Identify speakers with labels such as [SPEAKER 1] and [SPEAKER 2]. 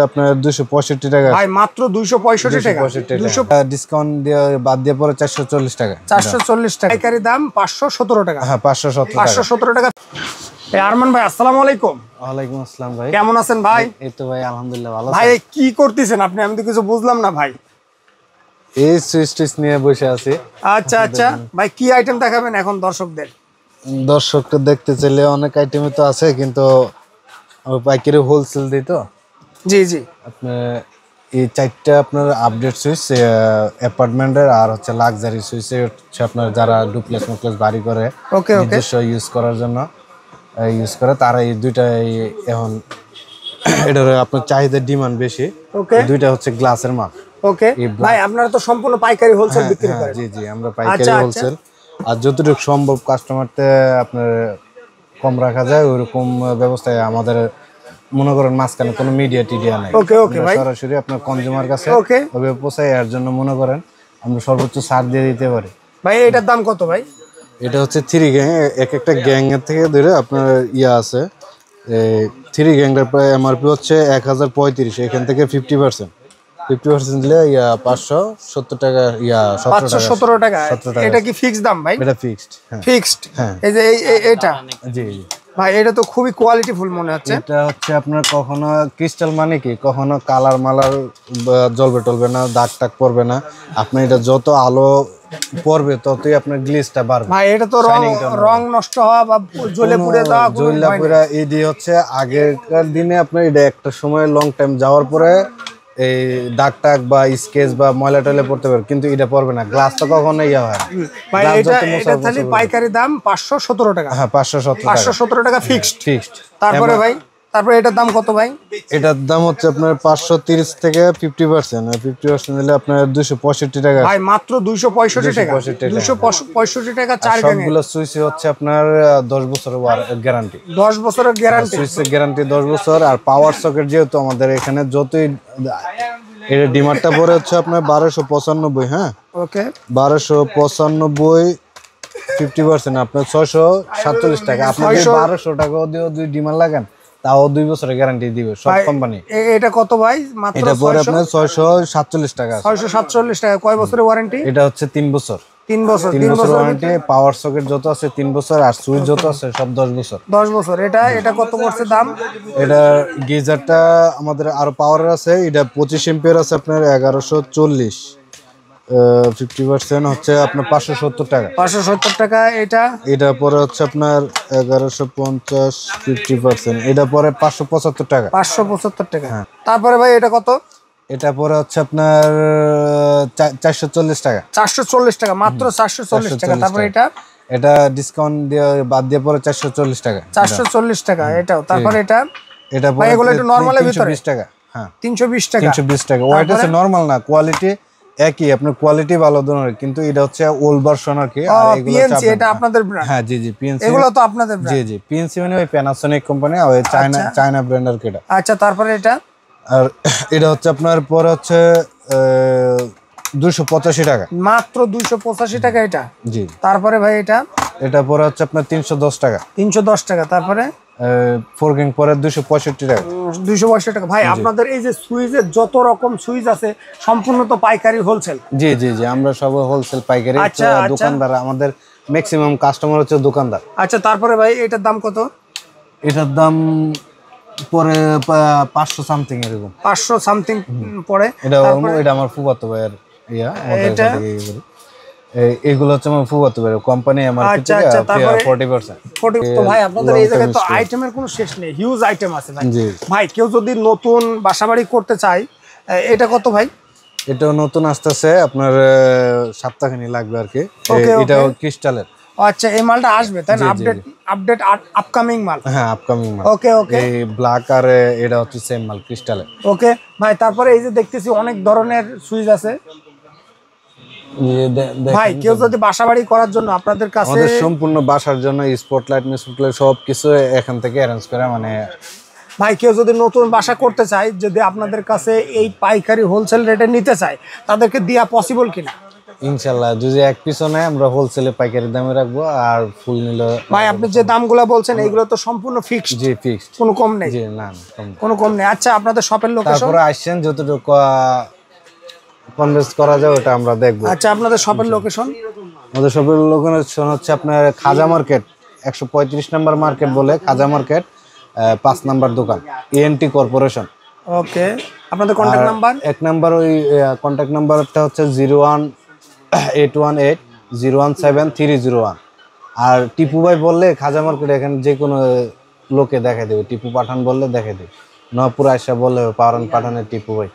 [SPEAKER 1] আপনার 265 টাকা
[SPEAKER 2] ভাই, মাত্র 265 টাকা।
[SPEAKER 1] 200 ডিসকাউন্ট দিয়ে বাদ দিয়ে পরে 440 টাকা।
[SPEAKER 2] 440 টাকা। পাইকারি দাম 517 টাকা।
[SPEAKER 1] হ্যাঁ, 517
[SPEAKER 2] টাকা। আরমান ভাই, আসসালামু আলাইকুম।
[SPEAKER 1] ওয়ালাইকুম আসসালাম ভাই,
[SPEAKER 2] কেমন আছেন ভাই?
[SPEAKER 1] এই তো ভাই আলহামদুলিল্লাহ ভালো।
[SPEAKER 2] ভাই কি করতেছেন আপনি? আমি তো কিছু বুঝলাম না ভাই।
[SPEAKER 1] এই সুইচ নিয়ে বসে আছি।
[SPEAKER 2] আচ্ছা আচ্ছা ভাই, কি আইটেম দেখাবেন এখন দর্শকদের?
[SPEAKER 1] দর্শকটা দেখতে চাইলে অনেক আইটেমই তো আছে, কিন্তু পাইকারি হোলসেল দিই তো।
[SPEAKER 2] জি জি।
[SPEAKER 1] আপনার এই চারটা আপনার আপডেট সুইচ অ্যাপার্টমেন্টের আর হচ্ছে লাক্সারি সুইচ হচ্ছে আপনার যারা ডুপ্লেক্স মুপ্লেক্স বাড়ি করে নিজস্ব ইউজ করার জন্য ইউজ করে, তারা এই দুইটা এখন এটার আপনার চাহিদার ডিমান্ড বেশি। দুইটা হচ্ছে গ্লাসের মাল।
[SPEAKER 2] ওকে ভাই, আপনারা তো সম্পূর্ণ পাইকারি হোলসেল বিক্রি করেন?
[SPEAKER 1] জি জি, আমরা পাইকারি হোলসেল, আর যতটুকু সম্ভব কাস্টমারতে আপনার কম রাখা যায় ওইরকম ব্যবস্থায় আমাদের মনে করেন মাঝখানে কোনো মিডিয়া টিডিয়া নাই। সরাসরি আপনার কনজিউমার কাছে ওভাবে পৌঁছায়, এর জন্য মনে করেন আমরা সর্বোচ্চ ছাড় দিয়ে দিতে পারি।
[SPEAKER 2] ভাই এটার দাম কত ভাই?
[SPEAKER 1] এটা হচ্ছে 3 গ্যাং, এক একটা গ্যাং এর থেকে ধরে আপনার ইয়া আছে। 3 গ্যাংটার প্রায় এমআরপি হচ্ছে 1035, এখান থেকে 50% দিলে 570 টাকা,
[SPEAKER 2] 517 টাকা। এটা কি ফিক্সড দাম ভাই?
[SPEAKER 1] এটা ফিক্সড।
[SPEAKER 2] ফিক্সড। এই যে এটা
[SPEAKER 1] জি
[SPEAKER 2] ভাই, এটা তো খুবই কোয়ালিটিফুল মনে হচ্ছে।
[SPEAKER 1] এটা হচ্ছে আপনার কখনো ক্রিস্টাল মানে কি কখনো কালার মালার জ্বলবে টলবে না, দাগ টাগ পড়বে না। আপনি এটা যত আলো পড়বে ততই আপনার গ্লেজটা বাড়বে।
[SPEAKER 2] ভাই এটা তো রং নষ্ট হওয়া বা জ্বলে পুড়ে যাওয়া
[SPEAKER 1] জ্বলা পুরা এডি হচ্ছে আগেকার দিনে আপনার এটা একটা সময় লং টাইম যাওয়ার পরে এই দাগ টাগ বা স্কেচ বা ময়লা টয়লা পড়তে পারে, কিন্তু এটা পড়বে না। গ্লাস তো কখনো ইয়া হয়
[SPEAKER 2] ভাই। এটা খালি পাইকারি দাম 517 টাকা।
[SPEAKER 1] হ্যাঁ, 517
[SPEAKER 2] টাকা ফিক্সড। তারপরে এটার দাম কত ভাই?
[SPEAKER 1] এটার দাম হচ্ছে আপনার 530 থেকে 50% দিলে আপনার 265 টাকা।
[SPEAKER 2] ভাই মাত্র 265 টাকা। 265 টাকা। 4 গ্যাং
[SPEAKER 1] সবগুলো সুইচ হচ্ছে আপনার 10 বছরের গ্যারান্টি।
[SPEAKER 2] 10 বছরের গ্যারান্টি।
[SPEAKER 1] সুইচের গ্যারান্টি 10 বছর। আর পাওয়ার সকেট যেহেতু আমাদের এখানে যতই এটা ডিমান্ডটা পড়ে হচ্ছে আপনার 1295। হ্যাঁ, ওকে, 1295 50% আপনার 647 টাকা। আপনি 1200 টাকা দিয়েও দুই ডিমান্ড লাগান, তাও 2 বছরের গ্যারান্টি দিবে সব কোম্পানি।
[SPEAKER 2] এটা কত ভাই? মাত্র
[SPEAKER 1] এটা পরে আপনার 647 টাকা।
[SPEAKER 2] 647 টাকা। কয় বছরের ওয়ারেন্টি?
[SPEAKER 1] এটা হচ্ছে 3 বছর।
[SPEAKER 2] 3 বছর
[SPEAKER 1] ওয়ারেন্টি। পাওয়ার সকেট যত আছে 3 বছর, আর সুইচ যত আছে সব 10 বছর।
[SPEAKER 2] 10 বছর। এটা কত পড়ছে দাম?
[SPEAKER 1] এটা গিজারটা আমাদের আরো পাওয়ারের আছে, এটা 25 এম্পিয়ার আছে আপনার 1140। 50% হচ্ছে আপনার 570 টাকা।
[SPEAKER 2] 570 টাকা।
[SPEAKER 1] এটা পরে হচ্ছে আপনার 1150 50%, এটা পরে 575 টাকা।
[SPEAKER 2] 575 টাকা। তারপরে ভাই এটা কত?
[SPEAKER 1] এটা পরে হচ্ছে আপনার 440 টাকা।
[SPEAKER 2] 440 টাকা। মাত্র 440 টাকা। তারপরে এটা
[SPEAKER 1] ডিসকাউন্ট দিয়ে বাদ দিয়ে পরে 440 টাকা।
[SPEAKER 2] 440 টাকা এটাও। তারপরে এটা
[SPEAKER 1] পরে
[SPEAKER 2] এগুলো একটু নরমালের ভিতরে
[SPEAKER 1] 320 টাকা। হ্যাঁ,
[SPEAKER 2] 320 টাকা।
[SPEAKER 1] 320 টাকা। ওইটা হচ্ছে নরমাল না, কোয়ালিটি একই, আপনার কোয়ালিটি ভালো ধরনের, কিন্তু এটা হচ্ছে ওল্ড ভার্সন আর কি। আর এগুলো
[SPEAKER 2] পিএনসি, এটা আপনাদের ব্র্যান্ড?
[SPEAKER 1] হ্যাঁ জি জি, পিএনসি।
[SPEAKER 2] এগুলো তো আপনাদের ব্র্যান্ড?
[SPEAKER 1] জি জি, পিএনসি মানে ওই প্যানাসোনিক কোম্পানি, ওই চায়না ব্র্যান্ড আর কি এটা।
[SPEAKER 2] আচ্ছা, তারপরে এটা?
[SPEAKER 1] আর এটা হচ্ছে আপনার পরে হচ্ছে 285 টাকা।
[SPEAKER 2] মাত্র 285 টাকা এটা?
[SPEAKER 1] জি।
[SPEAKER 2] তারপরে ভাই এটা
[SPEAKER 1] পরে হচ্ছে আপনার 310 টাকা।
[SPEAKER 2] 310 টাকা। তারপরে
[SPEAKER 1] 4 গ্যাং পরে 265 টাকা।
[SPEAKER 2] 265 টাকা। ভাই আপনাদের এই যে সুইচের যত রকম সুইচ আছে সম্পূর্ণ তো পাইকারি হোলসেল?
[SPEAKER 1] জি জি জি, আমরা সব হোলসেল পাইকারি। দোকানদার আমাদের ম্যাক্সিমাম কাস্টমার হচ্ছে দোকানদার।
[SPEAKER 2] আচ্ছা, তারপরে ভাই এটার দাম কত?
[SPEAKER 1] এটার দাম পরে 500 সামথিং এরকম।
[SPEAKER 2] 500 সামথিং পড়ে।
[SPEAKER 1] এটা আমার ফুফাতো ভাইয়ের এগুলো হচ্ছে আমার ফুফাতো ভাইয়ের কোম্পানি এমআরপি থেকে 40%।
[SPEAKER 2] তো ভাই আপনাদের এই জায়গায় তো আইটেমের কোনো শেষ নেই, হিউজ আইটেম আছে ভাই। ভাই কেউ যদি নতুন বাসাবাড়ি করতে চায়, এটা কত ভাই?
[SPEAKER 1] এটাও নতুন আসতেছে, আপনার সপ্তাহখানি লাগবে আর কি। এটাও ক্রিস্টালের।
[SPEAKER 2] আচ্ছা, এই মালটা আসবে তাই না? আপডেট আপকামিং মাল?
[SPEAKER 1] হ্যাঁ, আপকামিং মাল।
[SPEAKER 2] ওকে ওকে।
[SPEAKER 1] এই ব্ল্যাক আর এটা হচ্ছে সেম মাল, ক্রিস্টালের।
[SPEAKER 2] ওকে ভাই, তারপরে এই যে দেখতেছি অনেক ধরনের সুইচ আছে। ভাই কেউ যদি বাসাবাড়ি করার জন্য আপনাদের কাছে,
[SPEAKER 1] আমাদের সম্পূর্ণ বাসার জন্য স্পটলাইট সবকিছু এখান থেকে অ্যারেঞ্জ করা। মানে
[SPEAKER 2] ভাই কেউ যদি নতুন বাসা করতে চায়, যদি আপনাদের কাছে এই পাইকারি হোলসেল রেটে নিতে চায়, তাদেরকে দেয়া পসিবল কিনা?
[SPEAKER 1] ইনশাআল্লাহ যদি এক পিসও নেয় আমরা হোলসেলে পাইকারি দামে রাখবো, আর ফুল নিলে
[SPEAKER 2] ভাই আপনি যে দামগুলো বলছেন এইগুলো তো সম্পূর্ণ ফিক্সড?
[SPEAKER 1] জি ফিক্সড,
[SPEAKER 2] কোনো কম নেই?
[SPEAKER 1] জি না কম,
[SPEAKER 2] কোনো কম নেই। আচ্ছা আপনাদের শপের লোকেশন?
[SPEAKER 1] তারপরে আসছেন যতটুকু কনভিন্স করা যায় ওটা আমরা দেখবো।
[SPEAKER 2] আচ্ছা আপনাদের শপের লোকেশন?
[SPEAKER 1] আমাদের শপের লোকেশন হচ্ছে আপনার খাজা মার্কেট, 135 নম্বর মার্কেট বলে, খাজা মার্কেট 5 নম্বর দোকান, ENT কর্পোরেশন।
[SPEAKER 2] ওকে, আপনাদের কন্ট্যাক্ট নাম্বার?
[SPEAKER 1] এক নাম্বার ওই কন্ট্যাক্ট নাম্বারটা হচ্ছে 01818017301। আর টিপু ভাই বললে খাজা মার্কেট এখানে যে কোনো লোকে দেখে দেবে, টিপু পাঠান বললে দেখে দেবে, নপুর আয়সা বললে পাঠানের টিপু ভাই।